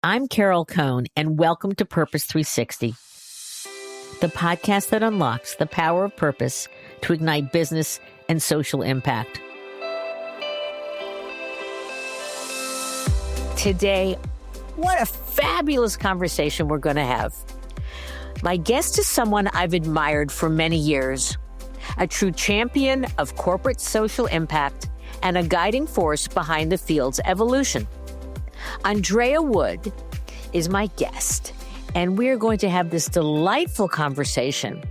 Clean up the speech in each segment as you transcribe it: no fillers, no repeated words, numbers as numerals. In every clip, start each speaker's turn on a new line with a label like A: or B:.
A: I'm Carol Cohn, and welcome to Purpose 360, the podcast that unlocks the power of purpose to ignite business and social impact. Today, what a fabulous conversation we're going to have. My guest is someone I've admired for many years, a true champion of corporate social impact and a guiding force behind the field's evolution. Andrea Wood is my guest, and we're going to have this delightful conversation.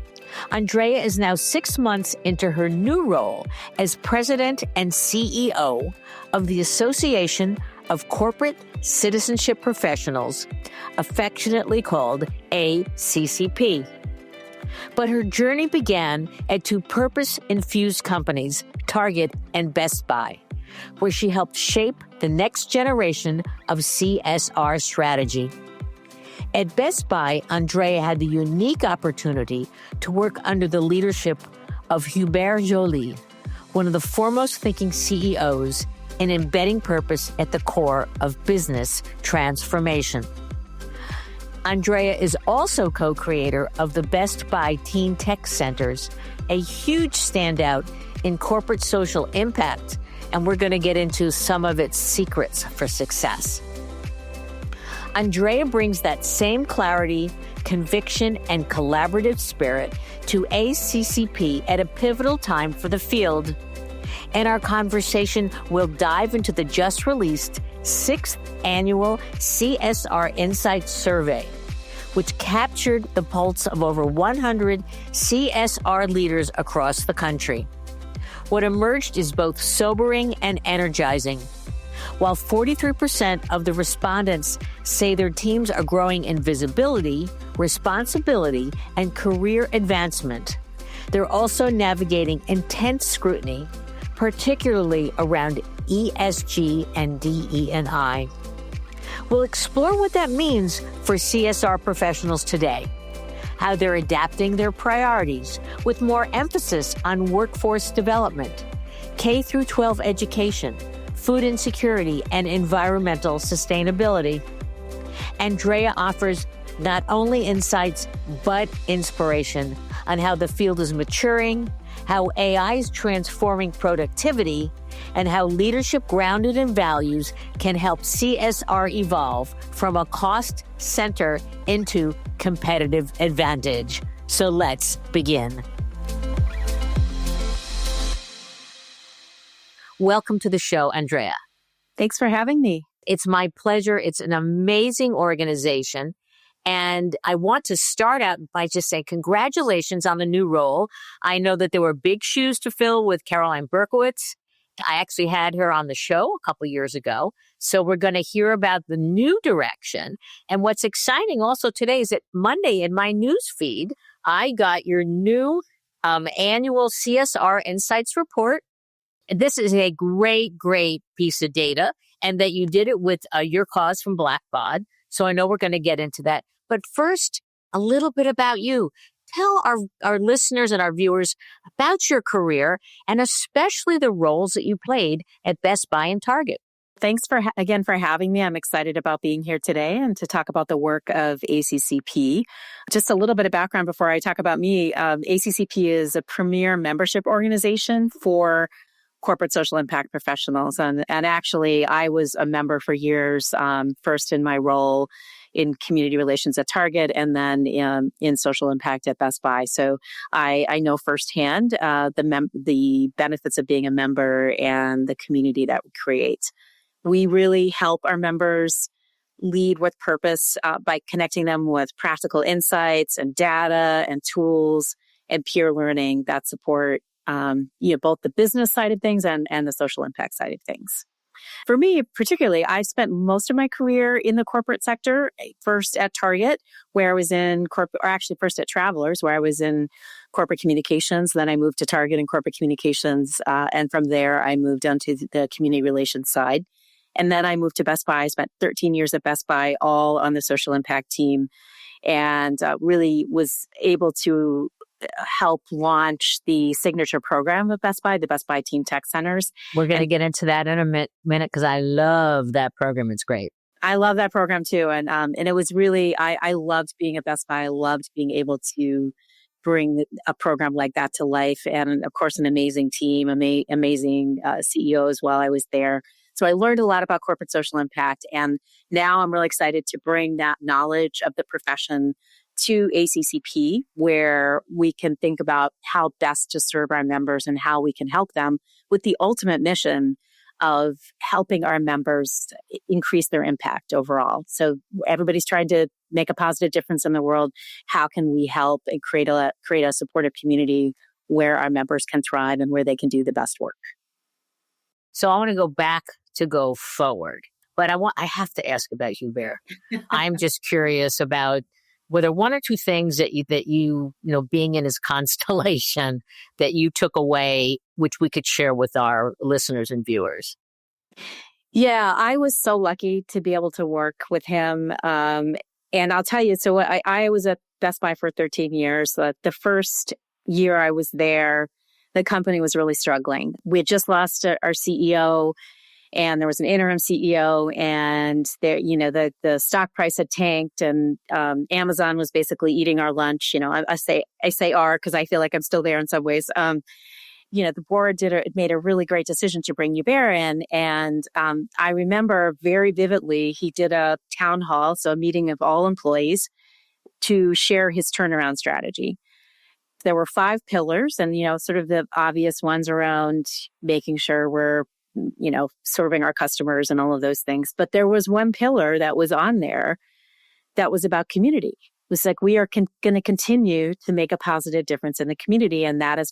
A: Andrea is now 6 months into her new role as President and CEO of the Association of Corporate Citizenship Professionals, affectionately called ACCP. But her journey began at two purpose-infused companies, Target and Best Buy, where she helped shape the next generation of CSR strategy. At Best Buy, Andrea had the unique opportunity to work under the leadership of Hubert Joly, one of the foremost thinking CEOs in embedding purpose at the core of business transformation. Andrea is also co-creator of the Best Buy Teen Tech Centers, a huge standout in corporate social impact, and we're going to get into some of its secrets for success. Andrea brings that same clarity, conviction, and collaborative spirit to ACCP at a pivotal time for the field. In our conversation, we'll dive into the just-released 6th Annual CSR Insights Survey, which captured the pulse of over 100 CSR leaders across the country. What emerged is both sobering and energizing. While 43% of the respondents say their teams are growing in visibility, responsibility, and career advancement, they're also navigating intense scrutiny, particularly around ESG and DE&I. We'll explore what that means for CSR professionals today, how they're adapting their priorities with more emphasis on workforce development, K-12 education, food insecurity, and environmental sustainability. Andrea offers not only insights, but inspiration on how the field is maturing, how AI is transforming productivity, and how leadership grounded in values can help CSR evolve from a cost center into competitive advantage. So let's begin. Welcome to the show, Andrea.
B: Thanks for having me.
A: It's my pleasure. It's an amazing organization. And I want to start out by just saying congratulations on the new role. I know that there were big shoes to fill with Caroline Berkowitz. I actually had her on the show a couple years ago. So we're going to hear about the new direction. And what's exciting also today is that Monday in my news feed, I got your new annual CSR Insights Report. This is a great, great piece of data, and that you did it with your cause from Blackbaud. So I know we're going to get into that. But first, a little bit about you. Tell our listeners and our viewers about your career, and especially the roles that you played at Best Buy and Target.
B: Thanks again for having me. I'm excited about being here today and to talk about the work of ACCP. Just a little bit of background before I talk about me. ACCP is a premier membership organization for corporate social impact professionals. And actually, I was a member for years, first in my role in community relations at Target and then in social impact at Best Buy. So I know firsthand the benefits of being a member and the community that we create. We really help our members lead with purpose by connecting them with practical insights and data and tools and peer learning that support both the business side of things and the social impact side of things. For me, particularly, I spent most of my career in the corporate sector, first at Target, where I was in first at Travelers, where I was in corporate communications. Then I moved to Target in corporate communications. And from there, I moved on to the community relations side. And then I moved to Best Buy. I spent 13 years at Best Buy, all on the social impact team, and really was able to help launch the signature program of Best Buy, the Best Buy Teen Tech Centers.
A: We're going to get into that in a minute because I love that program. It's great.
B: I love that program too. And it was really, I loved being at Best Buy. I loved being able to bring a program like that to life. And of course, an amazing team, amazing CEO as well. I was there. So I learned a lot about corporate social impact. And now I'm really excited to bring that knowledge of the profession to ACCP, where we can think about how best to serve our members and how we can help them with the ultimate mission of helping our members increase their impact overall. So everybody's trying to make a positive difference in the world. How can we help and create a supportive community where our members can thrive and where they can do the best work?
A: So I want to go back to go forward, but I have to ask about Hubert. I'm just curious about were there one or two things that you being in his constellation that you took away, which we could share with our listeners and viewers?
B: Yeah, I was so lucky to be able to work with him. And I'll tell you, so I was at Best Buy for 13 years. The first year I was there, the company was really struggling. We had just lost our CEO, and there was an interim CEO, and there, the stock price had tanked, and Amazon was basically eating our lunch. I say our because I feel like I'm still there in some ways. The board made a really great decision to bring Hubert in, and I remember very vividly he did a town hall, so a meeting of all employees to share his turnaround strategy. There were 5 pillars, and sort of the obvious ones around making sure we're serving our customers and all of those things. But there was one pillar that was on there that was about community. It was like, we are going to continue to make a positive difference in the community. And that is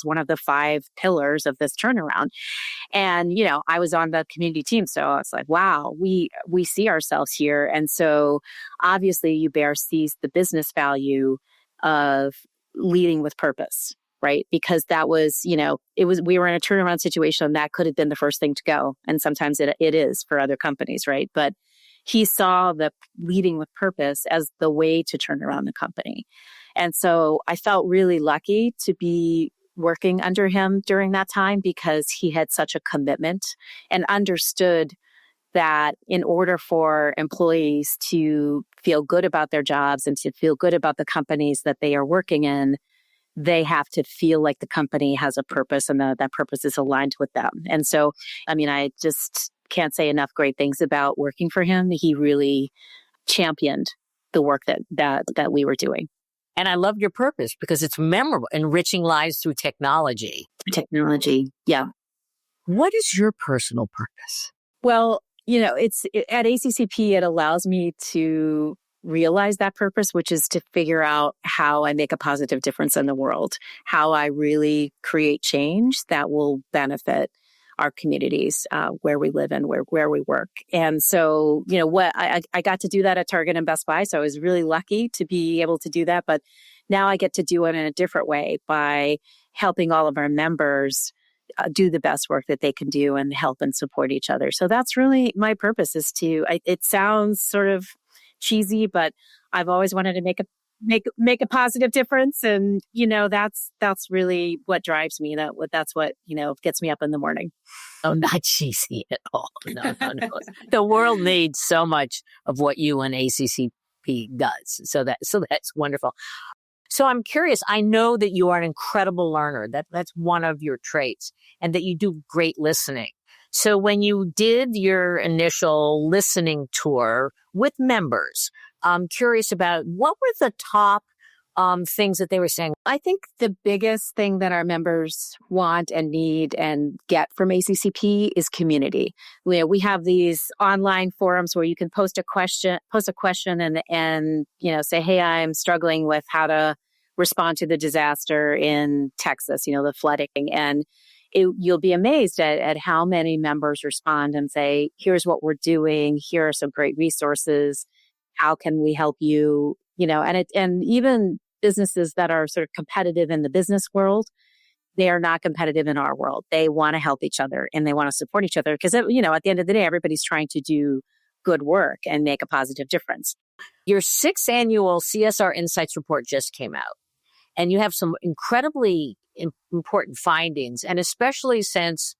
B: one of the 5 pillars of this turnaround. And, I was on the community team. So I was like, wow, we see ourselves here. And so obviously Hubert sees the business value of leading with purpose. Right. Because that was, we were in a turnaround situation that could have been the first thing to go. And sometimes it is for other companies. Right. But he saw the leading with purpose as the way to turn around the company. And so I felt really lucky to be working under him during that time because he had such a commitment and understood that in order for employees to feel good about their jobs and to feel good about the companies that they are working in, they have to feel like the company has a purpose and that purpose is aligned with them. And so, I just can't say enough great things about working for him. He really championed the work that we were doing.
A: And I love your purpose because it's memorable, enriching lives through technology.
B: Technology, yeah.
A: What is your personal purpose?
B: Well, at ACCP, it allows me to realize that purpose, which is to figure out how I make a positive difference in the world, how I really create change that will benefit our communities where we live and where we work. And so, I got to do that at Target and Best Buy. So I was really lucky to be able to do that. But now I get to do it in a different way by helping all of our members do the best work that they can do and help and support each other. So that's really my purpose is it sounds sort of cheesy, but I've always wanted to make a positive difference. And, that's really what drives me. That's what, gets me up in the morning.
A: Oh, not cheesy at all. No. The world needs so much of what you and ACCP does. So that's wonderful. So I'm curious, I know that you are an incredible learner. That's one of your traits, and that you do great listening. So when you did your initial listening tour with members, I'm curious about what were the top things that they were saying.
B: I think the biggest thing that our members want and need and get from ACCP is community. We have these online forums where you can post a question and say, hey, I'm struggling with how to respond to the disaster in Texas, the flooding. And you'll be amazed at how many members respond and say, here's what we're doing. Here are some great resources. How can we help you? And even businesses that are sort of competitive in the business world, they are not competitive in our world. They want to help each other and they want to support each other because, at the end of the day, everybody's trying to do good work and make a positive difference.
A: Your 6th annual CSR Insights Report just came out, and you have some incredibly important findings, and especially since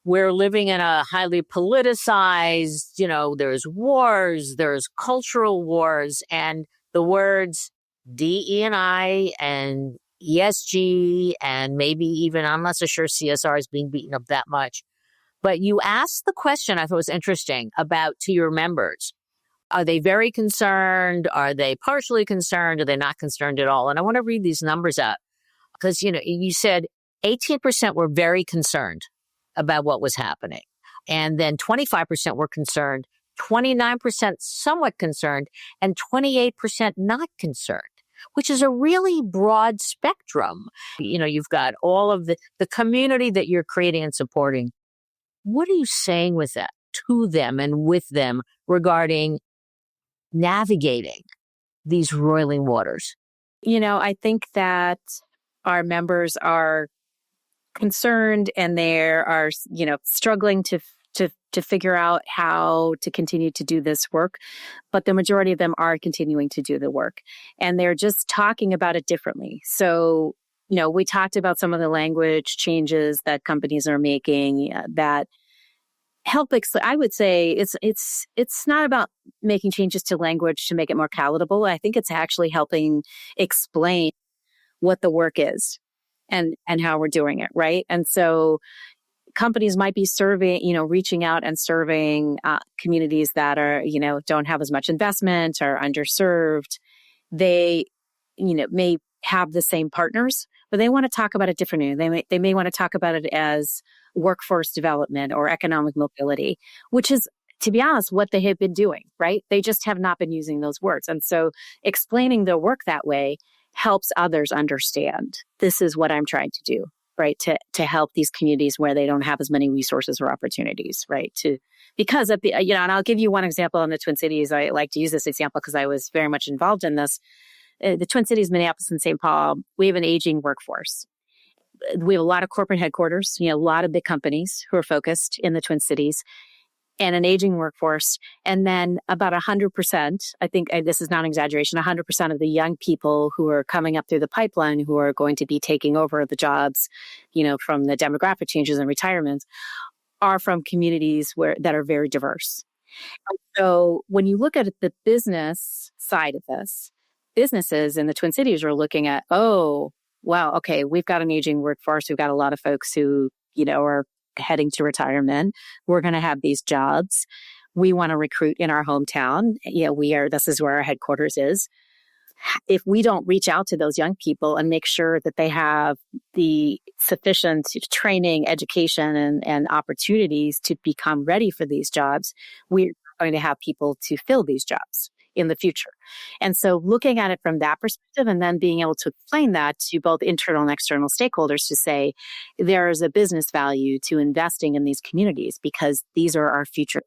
A: we're living in a highly politicized, there's wars, there's cultural wars, and the words DE&I and ESG, and maybe even, I'm not so sure CSR is being beaten up that much. But you asked the question, I thought was interesting, about to your members. Are they very concerned? Are they partially concerned? Are they not concerned at all? And I want to read these numbers out because, you said 18% were very concerned about what was happening. And then 25% were concerned, 29% somewhat concerned, and 28% not concerned, which is a really broad spectrum. You've got all of the community that you're creating and supporting. What are you saying with that to them and with them regarding navigating these roiling waters?
B: I think that our members are concerned and they are, struggling to figure out how to continue to do this work. But the majority of them are continuing to do the work and they're just talking about it differently. So, we talked about some of the language changes that companies are making that help. I would say it's not about making changes to language to make it more palatable. I think it's actually helping explain what the work is and how we're doing it, right? And so companies might be reaching out and serving communities that are, don't have as much investment or underserved. They, may have the same partners, but they want to talk about it differently. They may want to talk about it as workforce development or economic mobility, which is, to be honest, what they have been doing, right? They just have not been using those words. And so explaining their work that way helps others understand this is what I'm trying to do, right? To help these communities where they don't have as many resources or opportunities, right? Because of the, and I'll give you one example in the Twin Cities. I like to use this example because I was very much involved in this. The Twin Cities, Minneapolis and St. Paul, we have an aging workforce. We have a lot of corporate headquarters, a lot of big companies who are focused in the Twin Cities and an aging workforce. And then about 100%, I think this is not an exaggeration, 100% of the young people who are coming up through the pipeline who are going to be taking over the jobs, from the demographic changes and retirements are from communities that are very diverse. So when you look at the business side of this, businesses in the Twin Cities are looking at, oh, wow, okay, we've got an aging workforce. We've got a lot of folks who, are heading to retirement. We're going to have these jobs. We want to recruit in our hometown. This is where our headquarters is. If we don't reach out to those young people and make sure that they have the sufficient training, education, and opportunities to become ready for these jobs, we're going to have people to fill these jobs in the future. And so looking at it from that perspective and then being able to explain that to both internal and external stakeholders to say there is a business value to investing in these communities because these are our future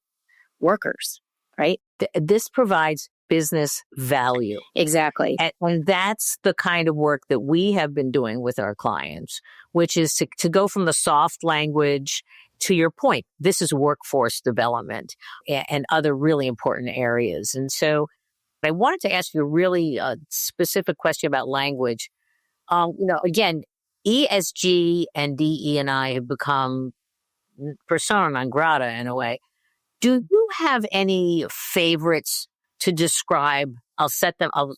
B: workers, right?
A: This provides business value.
B: Exactly.
A: And that's the kind of work that we have been doing with our clients, which is to go from the soft language to your point. This is workforce development and other really important areas. And so I wanted to ask you a really specific question about language. Again, ESG and DE&I have become persona non grata in a way. Do you have any favorites to describe? I'll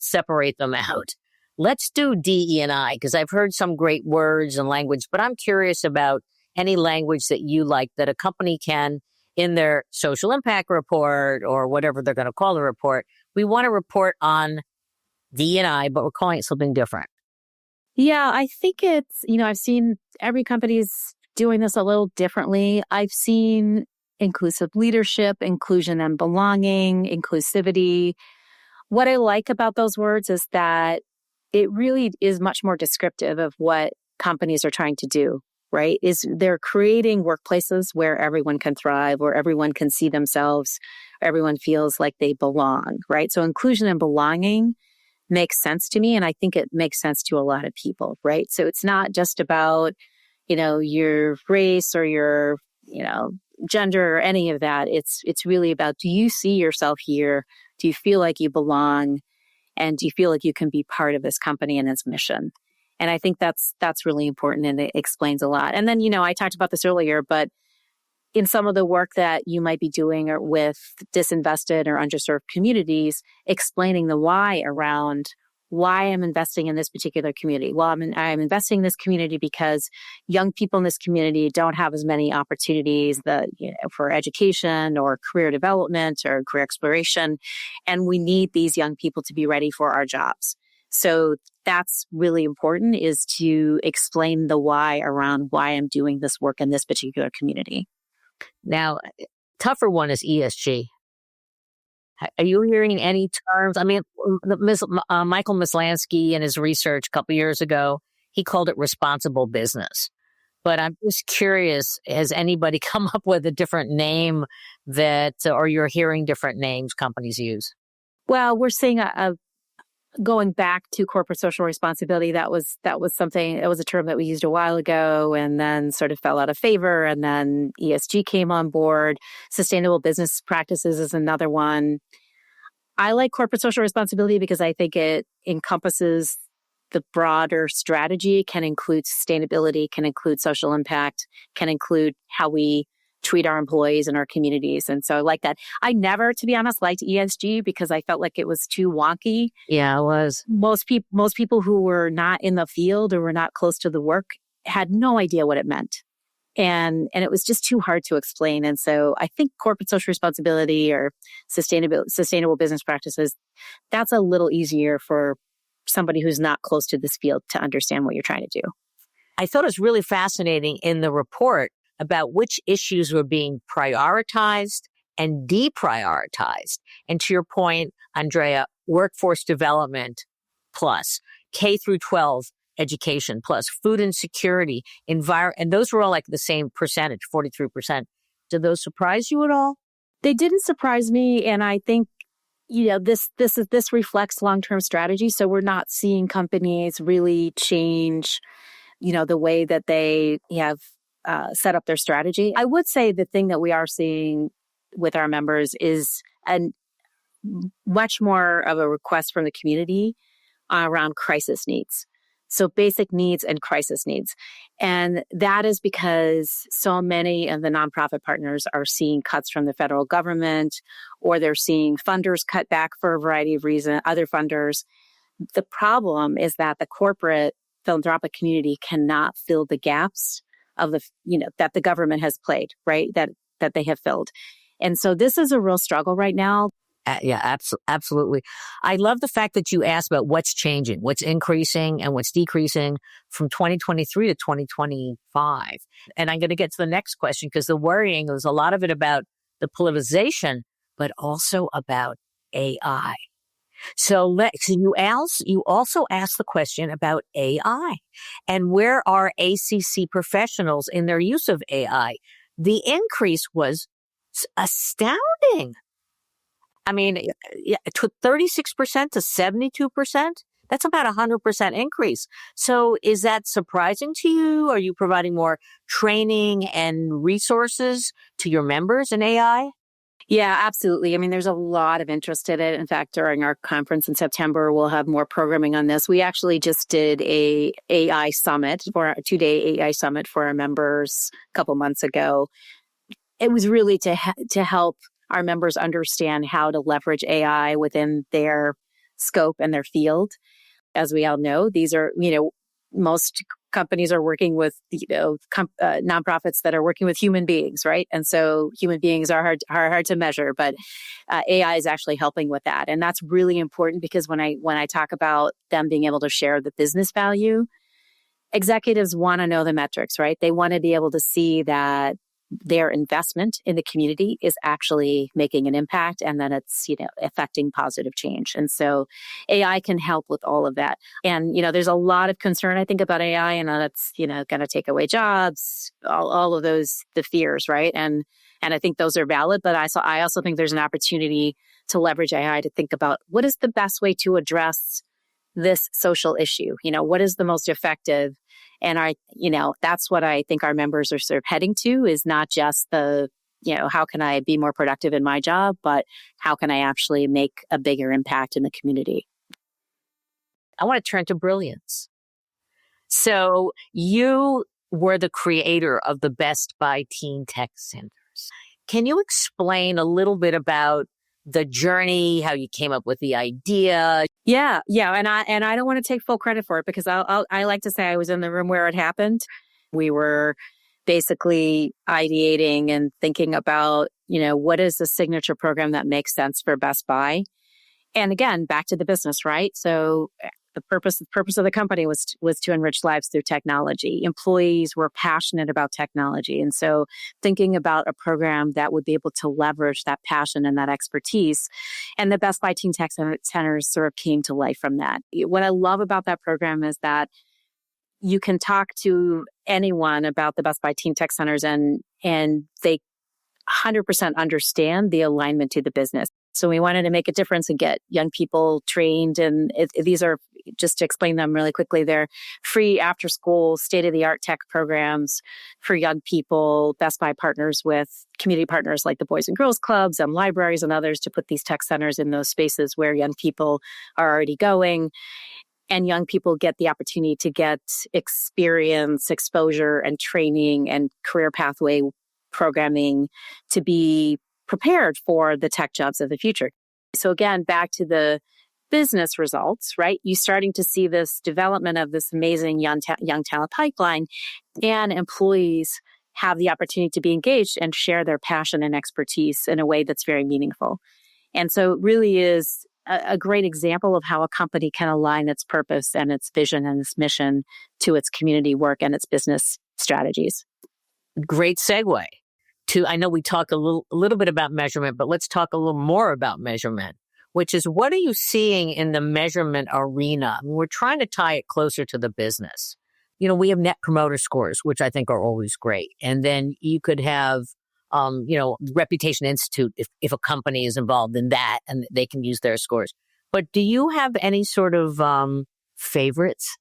A: separate them out. Let's do DE&I because I've heard some great words and language, but I'm curious about any language that you like that a company can, in their social impact report or whatever they're going to call the report, we want to report on DE&I, but we're calling it something different.
B: Yeah, I think it's, I've seen every company's doing this a little differently. I've seen inclusive leadership, inclusion and belonging, inclusivity. What I like about those words is that it really is much more descriptive of what companies are trying to do, right? They're creating workplaces where everyone can thrive, where everyone can see themselves, everyone feels like they belong, right? So inclusion and belonging makes sense to me. And I think it makes sense to a lot of people, right? So it's not just about, your race or your, gender or any of that. It's really about, do you see yourself here? Do you feel like you belong? And do you feel like you can be part of this company and its mission? And I think that's really important and it explains a lot. And then, I talked about this earlier, but in some of the work that you might be doing or with disinvested or underserved communities, explaining the why around why I'm investing in this particular community. Well, I'm investing in this community because young people in this community don't have as many opportunities for education or career development or career exploration. And we need these young people to be ready for our jobs. So that's really important, is to explain the why around why I'm doing this work in this particular community.
A: Now, tougher one is ESG. Are you hearing any terms? I mean, Michael Mislansky in his research a couple years ago, he called it responsible business. But I'm just curious, has anybody come up with a different name or you're hearing different names companies use?
B: Well, we're seeing going back to corporate social responsibility. That was something, it was a term that we used a while ago and then sort of fell out of favor. And then ESG came on board. Sustainable business practices is another one. I like corporate social responsibility because I think it encompasses the broader strategy, can include sustainability, can include social impact, can include how we treat our employees and our communities. And so I like that. I never, to be honest, liked ESG because I felt like it was too wonky.
A: Yeah, it was.
B: Most people who were not in the field or were not close to the work had no idea what it meant. And it was just too hard to explain. And so I think corporate social responsibility or sustainable business practices, that's a little easier for somebody who's not close to this field to understand what you're trying to do.
A: I thought it was really fascinating in the report about which issues were being prioritized and deprioritized. And to your point, Andrea, workforce development plus, K through 12 education plus, food insecurity, and those were all like the same percentage, 43%. Did those surprise you at all?
B: They didn't surprise me. And I think, this reflects long-term strategy. So we're not seeing companies really change, the way that they have set up their strategy. I would say the thing that we are seeing with our members is much more of a request from the community around crisis needs. So basic needs and crisis needs. And that is because so many of the nonprofit partners are seeing cuts from the federal government, or they're seeing funders cut back for a variety of reasons, other funders. The problem is that the corporate philanthropic community cannot fill the gaps of that the government has played, right? That they have filled. And so this is a real struggle right now.
A: Yeah, absolutely. I love the fact that you asked about what's changing, what's increasing and what's decreasing from 2023 to 2025. And I'm going to get to the next question because the worrying is a lot of it about the politicization, but also about AI. So you also asked the question about AI and where are ACC professionals in their use of AI? The increase was astounding. I mean, 36% to 72%. That's about 100% increase. So is that surprising to you? Are you providing more training and resources to your members in AI?
B: Yeah, absolutely. I mean, there's a lot of interest in it. In fact, during our conference in September, we'll have more programming on this. We actually just did a 2-day AI summit for our members a couple months ago. It was really to help our members understand how to leverage AI within their scope and their field. As we all know, these are, most companies are working with, nonprofits that are working with human beings, right? And so human beings are hard to measure, but AI is actually helping with that. And that's really important because when I talk about them being able to share the business value, executives want to know the metrics, right? They want to be able to see that their investment in the community is actually making an impact and that it's, affecting positive change. And so AI can help with all of that. And, there's a lot of concern, I think, about AI and that's, going to take away jobs, all of those, the fears, right? And I think those are valid, but I also think there's an opportunity to leverage AI to think about what is the best way to address this social issue? What is the most effective? And that's what I think our members are sort of heading to, is not just how can I be more productive in my job, but how can I actually make a bigger impact in the community?
A: I want to turn to brilliance. So you were the creator of the Best Buy Teen Tech Centers. Can you explain a little bit about the journey, how you came up with the idea?
B: Yeah. And I don't want to take full credit for it because I like to say I was in the room where it happened. We were basically ideating and thinking about, what is the signature program that makes sense for Best Buy? And again, back to the business, right? So the purpose of the company was to enrich lives through technology. Employees were passionate about technology. And so thinking about a program that would be able to leverage that passion and that expertise. And the Best Buy Teen Tech Centers sort of came to life from that. What I love about that program is that you can talk to anyone about the Best Buy Teen Tech Centers and they 100% understand the alignment to the business. So we wanted to make a difference and get young people trained. And these are, just to explain them really quickly, they're free after school, state-of-the-art tech programs for young people. Best Buy partners with community partners like the Boys and Girls Clubs and libraries and others to put these tech centers in those spaces where young people are already going. And young people get the opportunity to get experience, exposure, and training and career pathway programming to be prepared for the tech jobs of the future. So again, back to the business results, right? You're starting to see this development of this amazing young talent pipeline, and employees have the opportunity to be engaged and share their passion and expertise in a way that's very meaningful. And so it really is a great example of how a company can align its purpose and its vision and its mission to its community work and its business strategies.
A: Great segue. I know we talk a little bit about measurement, but let's talk a little more about measurement, which is what are you seeing in the measurement arena? We're trying to tie it closer to the business. We have net promoter scores, which I think are always great. And then you could have, Reputation Institute if a company is involved in that and they can use their scores. But do you have any sort of favorites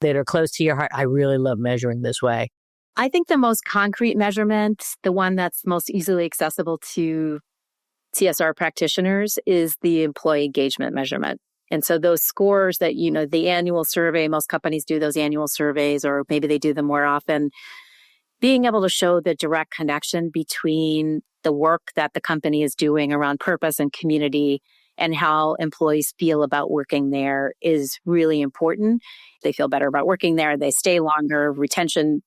A: that are close to your heart? I really love measuring this way.
B: I think the most concrete measurement, the one that's most easily accessible to CSR practitioners, is the employee engagement measurement. And so those scores that, the annual survey, most companies do those annual surveys, or maybe they do them more often. Being able to show the direct connection between the work that the company is doing around purpose and community and how employees feel about working there is really important. They feel better about working there. They stay longer. Retention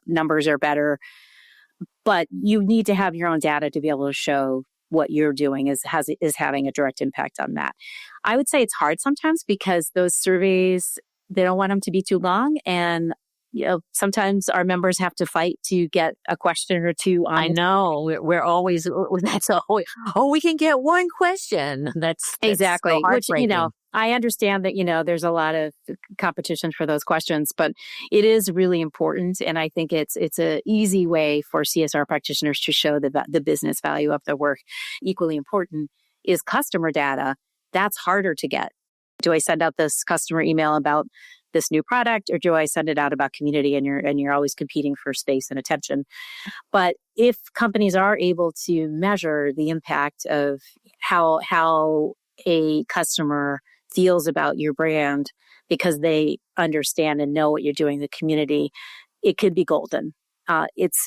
B: numbers are better, but you need to have your own data to be able to show what you're doing is having a direct impact on that. I would say it's hard sometimes because those surveys, they don't want them to be too long. And, sometimes our members have to fight to get a question or two on.
A: I know. We're always, we can get one question. That's
B: exactly,
A: so
B: which, I understand that, there's a lot of competition for those questions, but it is really important. And I think it's an easy way for CSR practitioners to show the business value of their work. Equally important is customer data. That's harder to get. Do I send out this customer email about this new product, or do I send it out about community? And you're always competing for space and attention. But if companies are able to measure the impact of how a customer feels about your brand because they understand and know what you're doing in the community, it could be golden.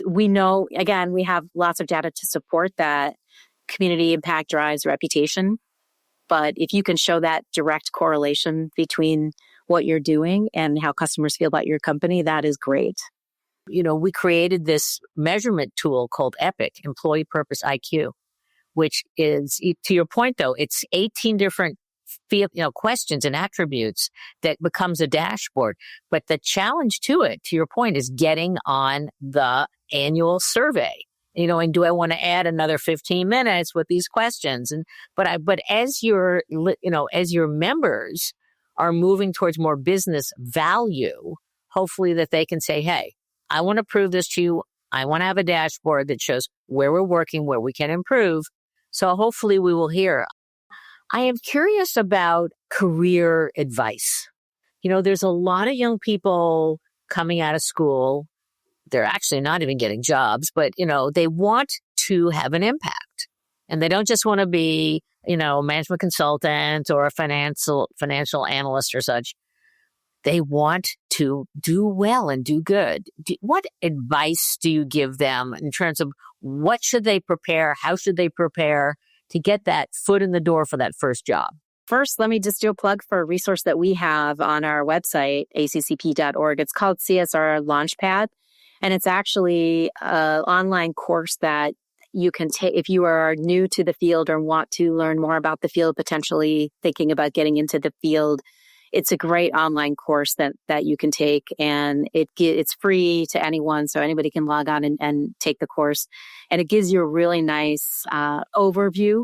B: We know, again, we have lots of data to support that community impact drives reputation. But if you can show that direct correlation between what you're doing and how customers feel about your company, that is great.
A: We created this measurement tool called EPIC, Employee Purpose IQ, which is, to your point though, it's 18 different questions and attributes that becomes a dashboard. But the challenge to it, to your point, is getting on the annual survey. And do I want to add another 15 minutes with these questions? But as your members are moving towards more business value, hopefully that they can say, hey, I want to prove this to you. I want to have a dashboard that shows where we're working, where we can improve. So hopefully we will hear. I am curious about career advice. There's a lot of young people coming out of school. They're actually not even getting jobs, but, they want to have an impact. And they don't just want to be, a management consultant or a financial analyst or such. They want to do well and do good. What advice do you give them in terms of what should they prepare? How should they prepare to get that foot in the door for that first job?
B: First, let me just do a plug for a resource that we have on our website, ACCP.org. It's called CSR Launchpad. And it's actually an online course that you can take if you are new to the field or want to learn more about the field, potentially thinking about getting into the field. It's a great online course that you can take, and it's free to anyone, so anybody can log on and take the course. And it gives you a really nice overview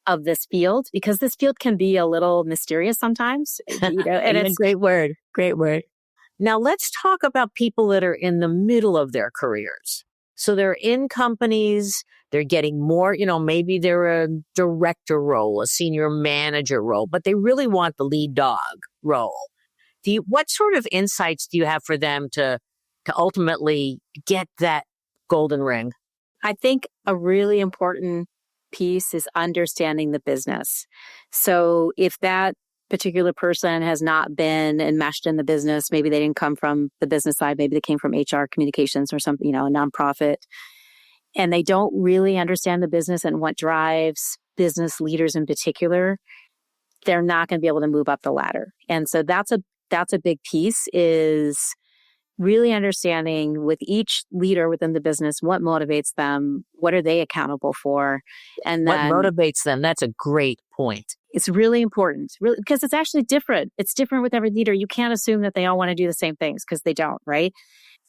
B: of this field, because this field can be a little mysterious sometimes. And
A: it's great word. Now let's talk about people that are in the middle of their careers. So they're in companies, they're getting more, maybe they're a director role, a senior manager role, but they really want the lead dog role. What sort of insights do you have for them to ultimately get that golden ring?
B: I think a really important piece is understanding the business. So if that particular person has not been enmeshed in the business, maybe they didn't come from the business side, maybe they came from HR communications or something, a nonprofit, and they don't really understand the business and what drives business leaders in particular, they're not going to be able to move up the ladder. And so that's a big piece, is really understanding with each leader within the business, what motivates them, what are they accountable for, and then
A: what motivates them. That's a great point.
B: It's really important, because it's actually different. It's different with every leader. You can't assume that they all want to do the same things, because they don't, right?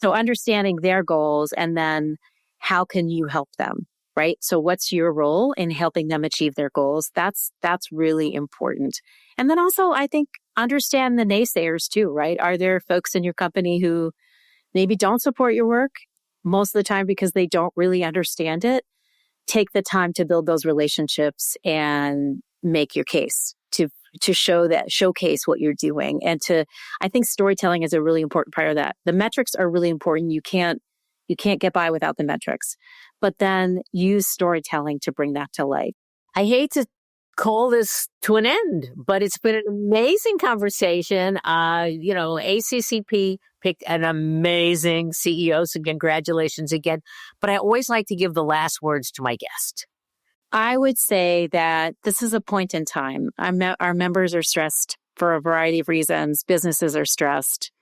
B: So understanding their goals, and then how can you help them, right? So what's your role in helping them achieve their goals? That's really important. And then also, I think, understand the naysayers too, right? Are there folks in your company who maybe don't support your work most of the time because they don't really understand it? Take the time to build those relationships and make your case to showcase what you're doing. And I think storytelling is a really important part of that. The metrics are really important. You can't get by without the metrics, but then use storytelling to bring that to life.
A: I hate to call this to an end, but it's been an amazing conversation. ACCP picked an amazing CEO, so congratulations again. But I always like to give the last words to my guest.
B: I would say that this is a point in time. Our members are stressed for a variety of reasons. Businesses are stressed.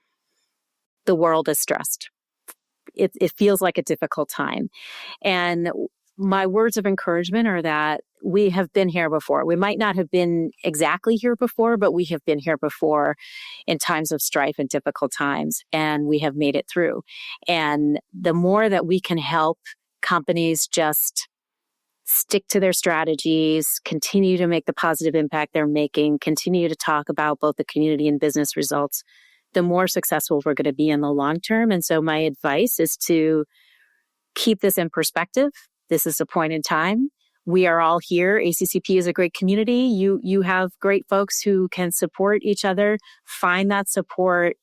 B: The world is stressed. It feels like a difficult time. And my words of encouragement are that we have been here before. We might not have been exactly here before, but we have been here before in times of strife and difficult times, and we have made it through. And the more that we can help companies just stick to their strategies, continue to make the positive impact they're making, continue to talk about both the community and business results, the more successful we're going to be in the long term. And so my advice is to keep this in perspective. This is a point in time. We are all here. ACCP is a great community. You have great folks who can support each other. Find that support,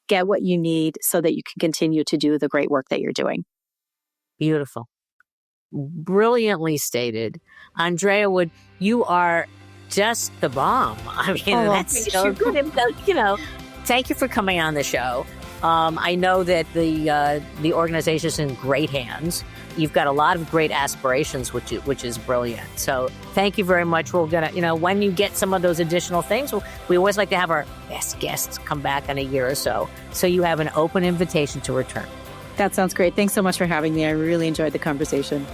B: get what you need so that you can continue to do the great work that you're doing.
A: Beautiful. Brilliantly stated. Andrea Wood, you are just the bomb. I mean, that's so good. Thank you for coming on the show. I know that the organization is in great hands. You've got a lot of great aspirations, which is brilliant. So thank you very much. We're gonna, when you get some of those additional things, we always like to have our best guests come back in a year or so. So you have an open invitation to return.
B: That sounds great. Thanks so much for having me. I really enjoyed the conversation.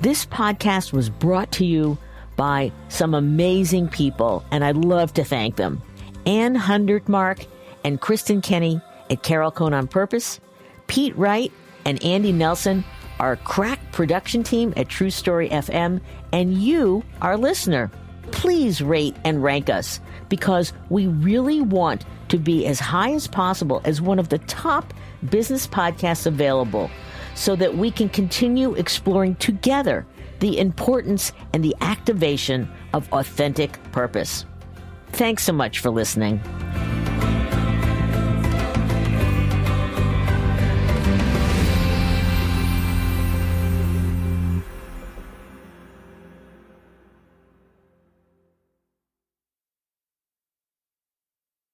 A: This podcast was brought to you by some amazing people, and I'd love to thank them. Ann Hundertmark and Kristen Kenny at Carol Cone on Purpose, Pete Wright and Andy Nelson, our crack production team at True Story FM, and you, our listener. Please rate and rank us, because we really want to be as high as possible as one of the top business podcasts available, so that we can continue exploring together the importance and the activation of authentic purpose. Thanks so much for listening.